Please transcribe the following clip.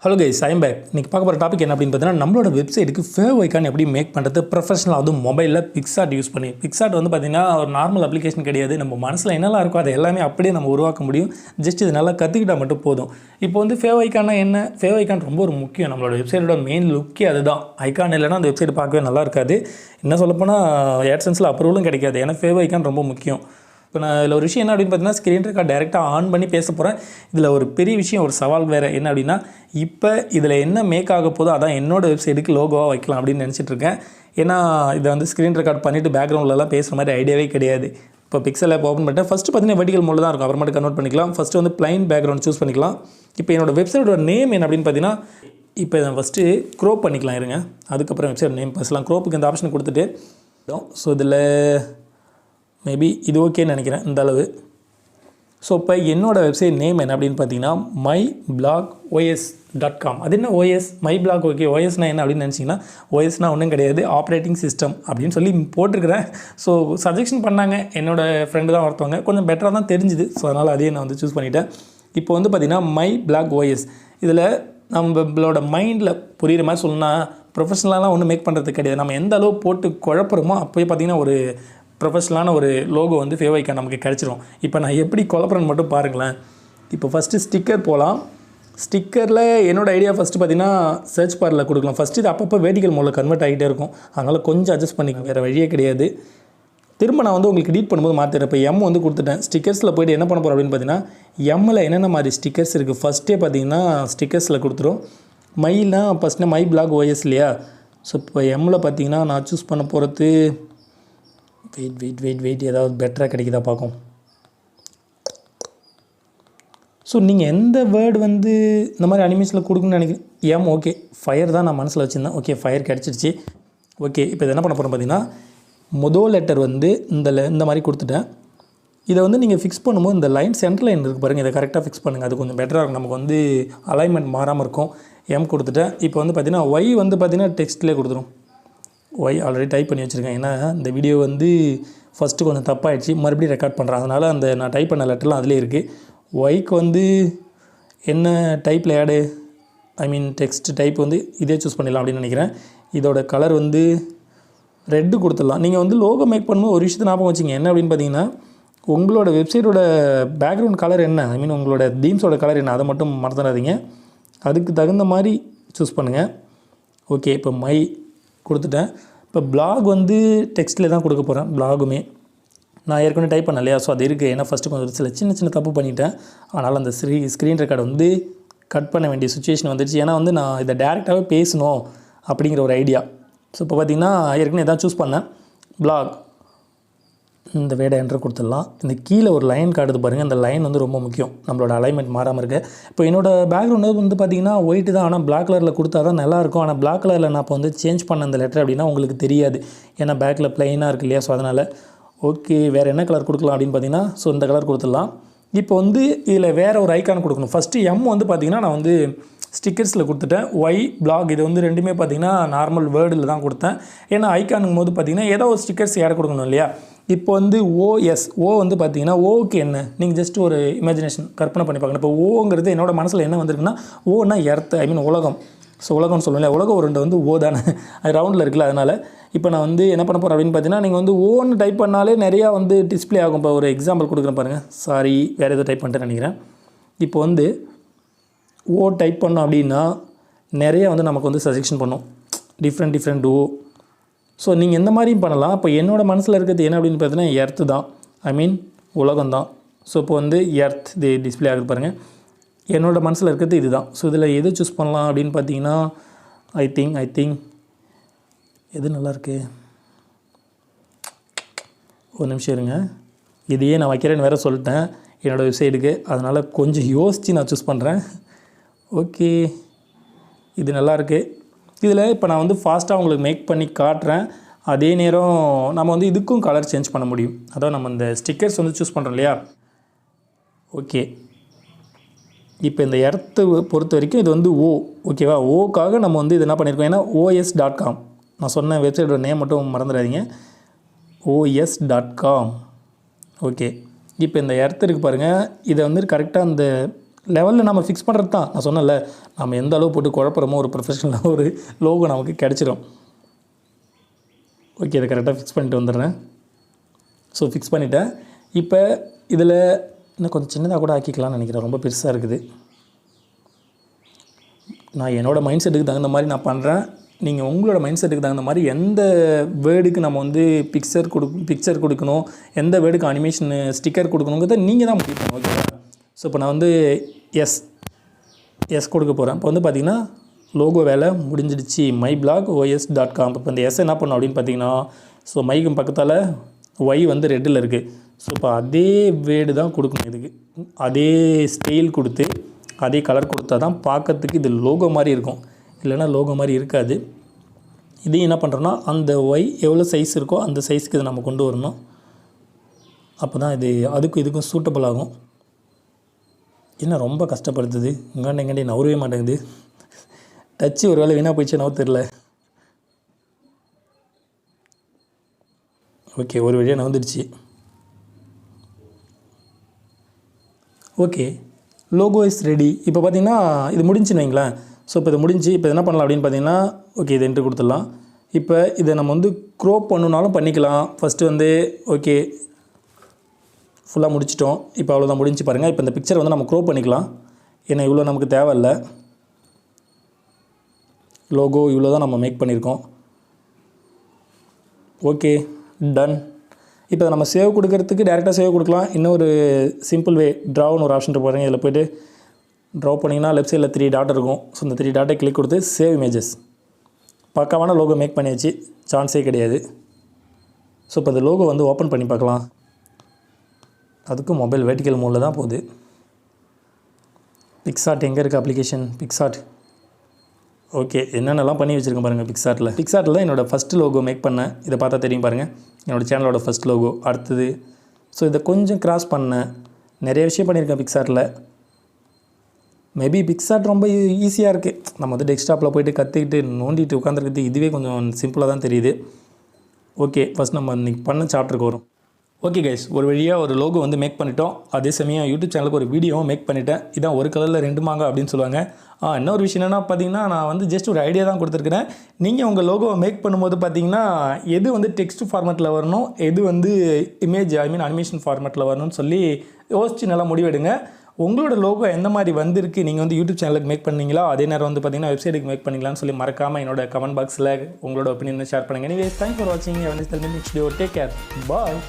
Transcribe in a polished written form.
Hello guys, I'm back. இன்றைக்கி பார்க்க போகிற டாபிக் என்ன அப்படின்னு பார்த்தீங்கன்னா, நம்மளோட வெப்சைட்டுக்கு ஃபேவைக்கான் எப்படி மேக் பண்ணுறது ப்ரொஃபஷனல், அதுவும் மொபைலில் PicsArt யூஸ் பண்ணி. PicsArt வந்து பார்த்திங்கன்னா ஒரு நார்மல் அப்ளிகேஷன் கிடையாது. நம்ம மனசில் என்னெல்லாம் இருக்கோ அதை எல்லாமே அப்படியே நம்ம உருவாக்க முடியும். ஜஸ்ட் இது நல்லா கற்றுக்கிட்டால் மட்டும் போதும். இப்போ வந்து ஃபேவைக்கானா என்ன? ஃபேவைக்கான் ரொம்ப ஒரு முக்கியம். நம்மளோட வெப்சைட்டோட மெயின் லுக்கே அதுதான். ஐக்கான் இல்லைனா அந்த வெப்சைட் பார்க்கவே நல்லா இருக்காது. என்ன சொல்லப்போனால் AdSenseல அப்ரூவலும் கிடைக்காது. ஏன்னா ஃபேவைக்கான் ரொம்ப முக்கியம். இப்போ நான் இதில் ஒரு விஷயம் என்ன அப்படின்னு பார்த்தீங்கன்னா, ஸ்க்ரீன் ரெக்கார்ட் டேரெக்டாக ஆன் பண்ணி பேச போகிறேன். இதில் ஒரு பெரிய விஷயம், ஒரு சவால் வேறு என்ன அப்படின்னா, இப்போ இதில் என்ன மேக் ஆக போதோ அதான் என்னோடய வெப்சைட்டுக்கு லோகோவாக வைக்கலாம் அப்படின்னு நினச்சிட்ருக்கேன். ஏன்னா இதை வந்து ஸ்க்ரீன் ரெக்கார்ட் பண்ணிவிட்டு பேக்ரவுண்ட்லலாம் பேசுகிற மாதிரி ஐடியாவே கிடையாது. இப்போ பிக்சல் ஆப் ஓப்பன் பண்ணிட்டேன். ஃபஸ்ட்டு பார்த்தீங்கன்னா வெர்டிகல் மோடில் தான் இருக்கும். அப்புறமேட்டு கன்வெர்ட் பண்ணிக்கலாம். ஃபஸ்ட்டு வந்து ப்ளைன் பேக்ரவுண்ட் சூஸ் பண்ணிக்கலாம். இப்போ என்னோடய வெப்சைட்டோட நேம் என்ன அப்படின்னு பார்த்தீங்கன்னா, இப்போ இதை ஃபஸ்ட்டு க்ரோப் பண்ணிக்கலாம் இருங்க. அதுக்கப்புறம் வெப்சைட் நேம் பேசலாம். க்ரோப்புக்கு இந்த ஆப்ஷன் கொடுத்துட்டு, ஸோ இதில் மேபி இது ஓகேன்னு நினைக்கிறேன் இந்த அளவு. ஸோ இப்போ என்னோடய வெப்சைட் நேம் என்ன அப்படின்னு பார்த்தீங்கன்னா, myblogos.com. அது என்ன ஓஎஸ்? My blog. ஓகே, ஓஎஸ்னால் என்ன அப்படின்னு நினச்சிங்கன்னா, ஓஎஸ்னால் ஒன்றும் கிடையாது, ஆப்ரேட்டிங் சிஸ்டம் அப்படின்னு சொல்லி போட்டிருக்கிறேன். ஸோ சஜெக்ஷன் பண்ணாங்க என்னோடய ஃப்ரெண்டு தான் ஒருத்தவங்க, கொஞ்சம் பெட்டராக தான் தெரிஞ்சுது. ஸோ அதனால் அதையே நான் வந்து சூஸ் பண்ணிவிட்டேன். இப்போ வந்து பார்த்திங்கன்னா மை பிளாக் ஓஎஸ். இதில் நம்மளோட மைண்டில் புரிகிற மாதிரி சொல்லணும்னா, ப்ரொஃபஷனலாலாம் ஒன்றும் மேக் பண்ணுறது கிடையாது. நம்ம எந்த அளவு போட்டு குழப்பறோமோ அப்போயே பார்த்திங்கன்னா ஒரு ப்ரொஃபஷனலான ஒரு லோகோ வந்து ஃபேவைக்கான் நமக்கு கிடச்சிரும். இப்போ நான் எப்படி குழப்பறேன்னு மட்டும் பாருங்களேன். இப்போ ஃபஸ்ட்டு ஸ்டிக்கர் போகலாம். ஸ்டிக்கரில் என்னோடய ஐடியா ஃபஸ்ட்டு பார்த்திங்கன்னா சர்ச் பாரில் கொடுக்கலாம். ஃபஸ்ட்டு இது அப்பப்போ வெர்டிகல் மோடில் கன்வெர்ட் ஆகிட்டே இருக்கும். அதனால் கொஞ்சம் அட்ஜஸ்ட் பண்ணிக்க, வேறு வழியே கிடையாது. திரும்ப நான் வந்து உங்களுக்கு எடிட் பண்ணும்போது மாற்றிடுறேன். இப்போ எம் வந்து கொடுத்துட்டேன். ஸ்டிக்கர்ஸில் போய்ட்டு என்ன பண்ண போகிறோம் அப்படின்னு பார்த்தீங்கன்னா, எம்மில் என்னென்ன மாதிரி ஸ்டிக்கர்ஸ் இருக்குது ஃபஸ்ட்டே பார்த்தீங்கன்னா ஸ்டிக்கர்ஸில் கொடுத்துரும். மைனா ஃபஸ்ட்டு மை பிளாக் ஓஎஸ் இல்லையா? ஸோ இப்போ எம்மில் பார்த்தீங்கன்னா நான் சூஸ் பண்ண போகிறது, வெயிட் ஏதாவது பெட்டராக கிடைக்குதா பார்க்கும். ஸோ நீங்கள் எந்த வேர்டு வந்து இந்த மாதிரி அனிமேஷனில் கொடுக்குன்னு நினைக்கிறேன். எம் ஓகே, ஃபயர் தான் நான் மனசில் வச்சுருந்தேன். ஓகே, ஃபயர் கிடச்சிருச்சு. ஓகே, இப்போ இதை என்ன பண்ண போகிறோம் பார்த்தீங்கன்னா, முதல் லெட்டர் வந்து இந்த மாதிரி கொடுத்துட்டேன். இதை வந்து நீங்கள் ஃபிக்ஸ் பண்ணும்போது இந்த லைன் சென்டர் லைன் இருக்குது பாருங்கள், இதை கரெக்டாக ஃபிக்ஸ் பண்ணுங்கள். அது கொஞ்சம் பெட்டராக இருக்கும், நமக்கு வந்து அலைன்மெண்ட் மாறாமல் இருக்கும். எம் கொடுத்துட்டேன். இப்போ வந்து பார்த்திங்கன்னா ஒய் வந்து பார்த்திங்கன்னா டெக்ஸ்ட்லேயே கொடுத்துரும். ஒய் ஆல்ரெடி டைப் பண்ணி வச்சுருக்கேன். ஏன்னா இந்த வீடியோ வந்து ஃபஸ்ட்டு கொஞ்சம் தப்பாகிடுச்சு, மறுபடியும் ரெக்கார்ட் பண்ணுறேன். அதனால் அந்த நான் டைப் பண்ண லெட்டர்லாம் அதிலே இருக்குது. ஒய்க்கு வந்து என்ன டைப்பில் டெக்ஸ்ட் டைப் வந்து இதே சூஸ் பண்ணிடலாம் அப்படின்னு நினைக்கிறேன். இதோட கலர் வந்து ரெட்டு கொடுத்துடலாம். நீங்கள் வந்து லோகோ மேக் பண்ணும்போது ஒரு விஷயத்தை ஞாபகம் வச்சுங்க. என்ன அப்படின்னு பார்த்தீங்கன்னா, உங்களோட வெப்சைட்டோட பேக்ரவுண்ட் கலர் என்ன, உங்களோட தீம்ஸோட கலர் என்ன, அதை மட்டும் மறந்துடாதீங்க. அதுக்கு தகுந்த மாதிரி சூஸ் பண்ணுங்கள். ஓகே, இப்போ மை கொடுத்துட்டேன். இப்போ பிளாக் வந்து டெக்ஸ்ட்டில் தான் கொடுக்க போகிறேன். பிளாகுமே நான் ஏற்கனவே டைப் பண்ண இல்லையா? ஸோ அது இருக்குது. ஏன்னா ஃபஸ்ட்டு கொஞ்சம் சில சின்ன தப்பு பண்ணிட்டேன். அதனால் அந்த ஸ்க்ரீன் ரெக்கார்டு வந்து கட் பண்ண வேண்டிய சுச்சுவேஷன் வந்துடுச்சு. ஏன்னா வந்து நான் இதை டேரெக்டாகவே பேசணும் அப்படிங்கிற ஒரு ஐடியா. ஸோ இப்போ பார்த்திங்கன்னா ஏற்கனவே எதாவது சூஸ் பண்ணேன். பிளாக் இந்த வேடை என்ட்ரு கொடுத்துடலாம். இந்த கீழே ஒரு லைன் காட்டுது பாருங்கள். இந்த லைன் வந்து ரொம்ப முக்கியம், நம்மளோட அலைன்மெண்ட் மாறாமல் இருக்குது. இப்போ என்னோடய பேக்ரவுண்டு வந்து பார்த்திங்கன்னா ஒயிட்டு தான், ஆனால் பிளாக் கலரில் கொடுத்தா தான் நல்லாயிருக்கும். ஆனால் பிளாக் கலரில் நான் இப்போ வந்து சேஞ்ச் பண்ண அந்த லெட்டர் அப்படின்னா உங்களுக்கு தெரியாது, ஏன்னா பேக்கில் ப்ளைனாக இருக்குது இல்லையா? ஸோ அதனால் ஓகே, வேறு என்ன கலர் கொடுக்கலாம் அப்படின்னு பார்த்தீங்கன்னா, ஸோ இந்த கலர் கொடுத்துடலாம். இப்போ வந்து இதில் வேறு ஒரு ஐக்கான் கொடுக்கணும். ஃபஸ்ட்டு எம் வந்து பார்த்திங்கன்னா நான் வந்து ஸ்டிக்கர்ஸில் கொடுத்துட்டேன். ஒய் பிளாக் இது வந்து ரெண்டுமே பார்த்திங்கன்னா நார்மல் வேர்டில் தான் கொடுத்தேன். ஏன்னா ஐக்கானுங்கும் போது பார்த்திங்கன்னா ஏதோ ஒரு ஸ்டிக்கர்ஸ் ஆட் கொடுக்கணும் இல்லையா? இப்போ வந்து ஓஎஸ், ஓ வந்து பார்த்திங்கன்னா ஓக்கு என்ன, நீங்கள் ஜஸ்ட் ஒரு இமேஜினேஷன் கற்பனை பண்ணி பார்க்கணும். இப்போ ஓங்கிறது என்னோட மனசில் என்ன வந்திருக்குன்னா, ஓன்னா எர்த், உலகம். ஸோ உலகம்னு சொல்லல, உலகம் உருண்டை வந்து ஓ தானே, அது ரவுண்டில் இருக்குல்ல. அதனால் இப்போ நான் வந்து என்ன பண்ண போகிறேன் அப்படின்னு பார்த்தீங்கன்னா, நீங்கள் வந்து ஓன்னு டைப் பண்ணாலே நிறையா வந்து டிஸ்பிளே ஆகும். இப்போ ஒரு எக்ஸாம்பிள் கொடுக்குறேன் பாருங்கள். சாரி, வேறு எதோ டைப் பண்ணிட்டேன்னு நினைக்கிறேன். இப்போ வந்து ஓ டைப் பண்ணோம் அப்படின்னா நிறைய வந்து நமக்கு வந்து சஜெக்ஷன் பண்ணும், டிஃப்ரெண்ட் ஓ. ஸோ நீங்கள் எந்த மாதிரியும் பண்ணலாம். இப்போ என்னோடய மனசில் இருக்கிறது என்ன அப்படின்னு பார்த்தீங்கன்னா எர்த்து தான், உலகம் தான். ஸோ இப்போ வந்து எர்த் இது டிஸ்பிளே ஆகுது பாருங்கள். என்னோடய மனசில் இருக்கிறது இது தான். ஸோ இதில் எது சூஸ் பண்ணலாம் அப்படின்னு பார்த்தீங்கன்னா, ஐ திங்க் எது நல்லாயிருக்கு, ஒரு நிமிஷம் இருங்க. இதையே நான் வைக்கிறேன்னு வேறு சொல்லிட்டேன் என்னோடய வெப்சைட்டுக்கு. அதனால் கொஞ்சம் யோசித்து நான் சூஸ் பண்ணுறேன். ஓகே, இது நல்லாயிருக்கு. இதில் இப்போ நான் வந்து ஃபாஸ்ட்டாக உங்களுக்கு மேக் பண்ணி காட்டுறேன். அதே நேரம் நம்ம வந்து இதுக்கும் கலர் சேஞ்ச் பண்ண முடியும். அதாவது நம்ம இந்த ஸ்டிக்கர்ஸ் வந்து சூஸ் பண்ணுறோம் இல்லையா? ஓகே, இப்போ இந்த இடத்தை பொறுத்த வரைக்கும் இது வந்து ஓகேவா? ஓக்காக நம்ம வந்து இது என்ன பண்ணியிருக்கோம், ஏன்னா OS.com நான் சொன்ன வெப்சைட்டோட நேம் மட்டும் மறந்துடாதீங்க, OS.com. ஓகே, இப்போ இந்த இடத்து இருக்குது பாருங்கள். இதை வந்து கரெக்டாக அந்த லெவலில் நம்ம ஃபிக்ஸ் பண்ணுறது தான். நான் சொன்னேன்ல, நம்ம எந்த அளவு போட்டு குழப்பறமோ ஒரு ப்ரொஃபஷனலாக ஒரு லோகோ நமக்கு கிடச்சிடும். ஓகே, இதை கரெக்டாக ஃபிக்ஸ் பண்ணிட்டு வந்துடுறேன். ஸோ ஃபிக்ஸ் பண்ணிவிட்டேன். இப்போ இதில் இன்னும் கொஞ்சம் சின்னதாக கூட ஆக்கிக்கலாம்னு நினைக்கிறேன், ரொம்ப பெருசாக இருக்குது. நான் என்னோடய மைண்ட் செட்டுக்கு தகுந்த மாதிரி நான் பண்ணுறேன். நீங்கள் உங்களோட மைண்ட் செட்டுக்கு தகுந்த மாதிரி எந்த வேர்டுக்கு நம்ம வந்து பிக்சர் கொடுக்கணும், எந்த வேர்டுக்கு அனிமேஷன் ஸ்டிக்கர் கொடுக்கணுங்கிறத நீங்கள் தான் முடிவு பண்ணணும். ஓகேவா? ஸோ இப்போ நான் வந்து எஸ் கொடுக்க போகிறேன். இப்போ வந்து பார்த்திங்கன்னா லோகோ வேலை முடிஞ்சிடுச்சு. myblogos.com. இப்போ இந்த எஸ் என்ன பண்ணணும் அப்படின்னு பார்த்தீங்கன்னா, ஸோ மைக்கு பக்கத்தால் ஒய் வந்து ரெட்டில் இருக்குது. ஸோ இப்போ அதே வேர்டு தான் கொடுக்கணும். இதுக்கு அதே ஸ்டைல் கொடுத்து அதே கலர் கொடுத்தா தான் பார்க்கறதுக்கு இது லோகோ மாதிரி இருக்கும், இல்லைனா லோகோ மாதிரி இருக்காது. இதையும் என்ன பண்ணுறோன்னா, அந்த ஒய் எவ்வளோ சைஸ் இருக்கோ அந்த சைஸ்க்கு இதை நம்ம கொண்டு வரணும். அப்போ தான் இது அதுக்கும் இதுக்கும் சூட்டபிள் ஆகும். என்ன ரொம்ப கஷ்டப்படுத்துது, எங்காண்டி நவரவே மாட்டேங்குது. டச்சு ஒரு வேளை வீணாக போயிடுச்சு நவ தெரில. ஓகே, ஒரு வழியாக நவந்துடுச்சு. Okay, logo is ready. இப்போ பார்த்திங்கன்னா இது முடிஞ்சுன்னு வைங்களேன். ஸோ இப்போ இது முடிஞ்சு. இப்போ என்ன பண்ணலாம் அப்படின்னு பார்த்தீங்கன்னா, ஓகே இதை என்ட்ரு கொடுத்துடலாம். இப்போ இதை நம்ம வந்து க்ரோப் பண்ணணுனாலும் பண்ணிக்கலாம். ஃபஸ்ட்டு வந்து ஓகே ஃபுல்லாக முடிச்சிட்டோம். இப்போ அவ்வளோதான், முடிஞ்சு பாருங்கள். இப்போ இந்த பிக்சரை வந்து நம்ம க்ரோப் பண்ணிக்கலாம். ஏன்னா இவ்வளோ நமக்கு தேவையில்லை. லோகோ இவ்வளோ தான் நம்ம மேக் பண்ணியிருக்கோம். Okay, done. இப்போ நம்ம சேவ் கொடுக்கறதுக்கு டேரெக்டாக சேவ் கொடுக்கலாம். இன்னொரு சிம்பிள் வே, ட்ராவ்னு ஒரு ஆப்ஷன் போகிறேன். இதில் போய்ட்டு ட்ரா பண்ணிங்கன்னா லெஃப்ட் சைடில் 3 டாட் இருக்கும். ஸோ இந்த 3 டாட்டை கிளிக் கொடுத்து சேவ் இமேஜஸ். பக்காவான லோகோ மேக் பண்ணியாச்சு, சான்ஸே கிடையாது. ஸோ இப்போ இந்த லோகோ வந்து ஓப்பன் பண்ணி பார்க்கலாம். அதுக்கும் மொபைல் வெர்டிக்கல் மோடில் தான் போகுது. PicsArt எங்கே இருக்குது அப்ளிகேஷன்? PicsArt. ஓகே, என்னென்னலாம் பண்ணி வச்சுருக்கேன் பாருங்கள் பிக்சார்ட்டில் தான் என்னோடய ஃபஸ்ட்டு லோகோ மேக் பண்ணேன். இதை பார்த்தா தெரியும் பாருங்கள், என்னோடய சேனலோட ஃபஸ்ட் லோகோ. அடுத்தது ஸோ இதை கொஞ்சம் கிராஸ் பண்ணேன். நிறைய விஷயம் பண்ணியிருக்கேன் பிக்சார்ட்டில். மேபி பிக்சார்ட் ரொம்ப ஈஸியாக இருக்குது. நம்ம வந்து டெஸ்க்டாப்பில் போய்ட்டு கற்றுக்கிட்டு நோண்டிட்டு உட்காந்துருக்குது இதுவே கொஞ்சம் சிம்பிளாக தான் தெரியுது. ஓகே, ஃபஸ்ட் நம்ம இன்றைக்கி பண்ண சாப்டருக்கு வரும். ஓகே கைஸ், ஒரு வழியாக ஒரு லோகோ வந்து மேக் பண்ணிட்டோம். அதே சமயம் யூடியூப் சேனலுக்கு ஒரு வீடியோவும் மேக் பண்ணிட்டேன். இதான் ஒரு கலரில் 2 மாங்க அப்படின்னு சொல்லுவாங்க. இன்னொரு விஷயம் என்னென்னா பார்த்தீங்கன்னா, நான் வந்து ஜஸ்ட் ஒரு ஐடியா தான் கொடுத்துருக்குறேன். நீங்கள் உங்கள் லோகோவை மேக் பண்ணும்போது பார்த்தீங்கன்னா, எது வந்து டெக்ஸ்ட் ஃபார்மேட்டில் வரணும், எது வந்து இமேஜ் அனிமேஷன் ஃபார்மேட்டில் வரணும்னு சொல்லி யோசிச்சு நல்லா முடிவெடுங்க. உங்களோட லோகோ எந்த மாதிரி வந்திருக்கு, நீங்கள் வந்து யூடியூப் சேனலுக்கு மேக் பண்ணீங்களா, அதே நேரம் வந்து பார்த்தீங்கன்னா வெப்சைட்டுக்கு மேக் பண்ணிக்கலாம்னு சொல்லி மறக்காமல் என்னோட கமெண்ட் பாக்ஸில் உங்களோட ஒப்பீனியனை ஷேர் பண்ணுங்கள். எனிவேஸ், தேங்க்ஸ் ஃபார் வாட்சிங். Next video. Take care. பாய்.